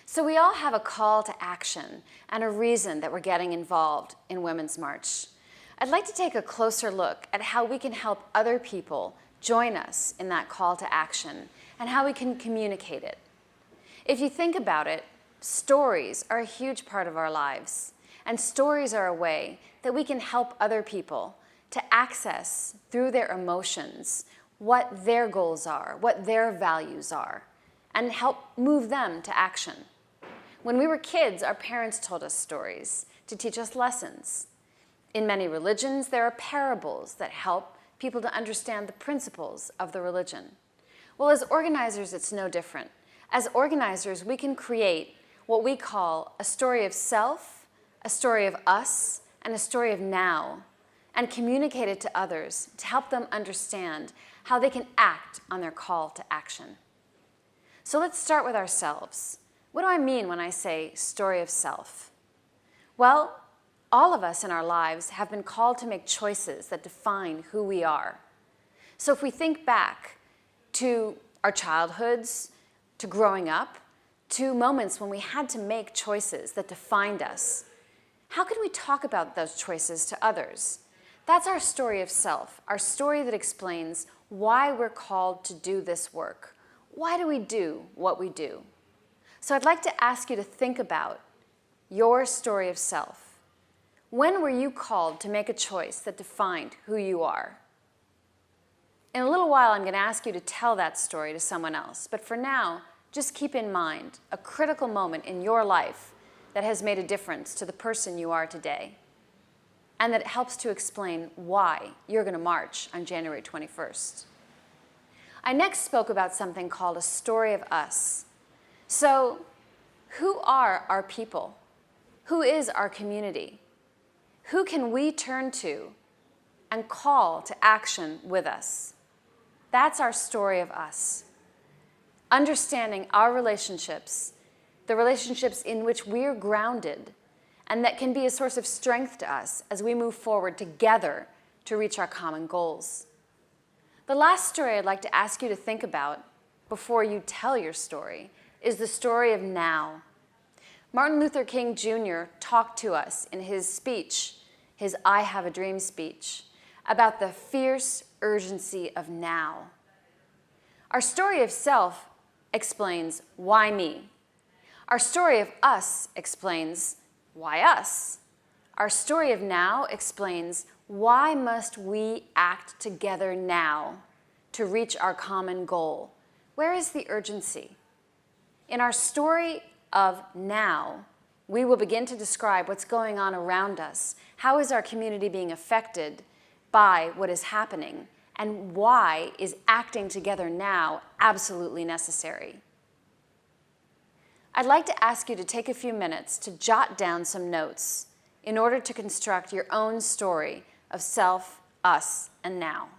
So we all have a call to action and a reason that we're getting involved in Women's March. I'd like to take a closer look at how we can help other people join us in that call to action and how we can communicate it. If you think about it, stories are a huge part of our lives, and stories are a way that we can help other people to access through their emotions what their goals are, what their values are, and help move them to action. When we were kids, our parents told us stories to teach us lessons. In many religions, there are parables that help people to understand the principles of the religion. Well, as organizers, it's no different. As organizers, we can create what we call a story of self, a story of us, and a story of now, and communicate it to others to help them understand how they can act on their call to action. So let's start with ourselves. What do I mean when I say story of self? Well, all of us in our lives have been called to make choices that define who we are. So if we think back to our childhoods, to growing up, to moments when we had to make choices that defined us, how can we talk about those choices to others? That's our story of self, our story that explains why we're called to do this work. Why do we do what we do? So I'd like to ask you to think about your story of self. When were you called to make a choice that defined who you are? In a little while, I'm going to ask you to tell that story to someone else. But for now, just keep in mind a critical moment in your life that has made a difference to the person you are today, and that helps to explain why you're going to march on January 21st. I next spoke about something called a story of us. So, who are our people? Who is our community? Who can we turn to and call to action with us? That's our story of us. Understanding our relationships, the relationships in which we're grounded, and that can be a source of strength to us as we move forward together to reach our common goals. The last story I'd like to ask you to think about before you tell your story is the story of now. Martin Luther King Jr. talked to us in his speech, his I Have a Dream speech, about the fierce urgency of now. Our story of self explains why me. Our story of us explains why us. Our story of now explains why must we act together now to reach our common goal. Where is the urgency? In our story of now, we will begin to describe what's going on around us. How is our community being affected by what is happening? And why is acting together now absolutely necessary? I'd like to ask you to take a few minutes to jot down some notes in order to construct your own story of self, us, and now.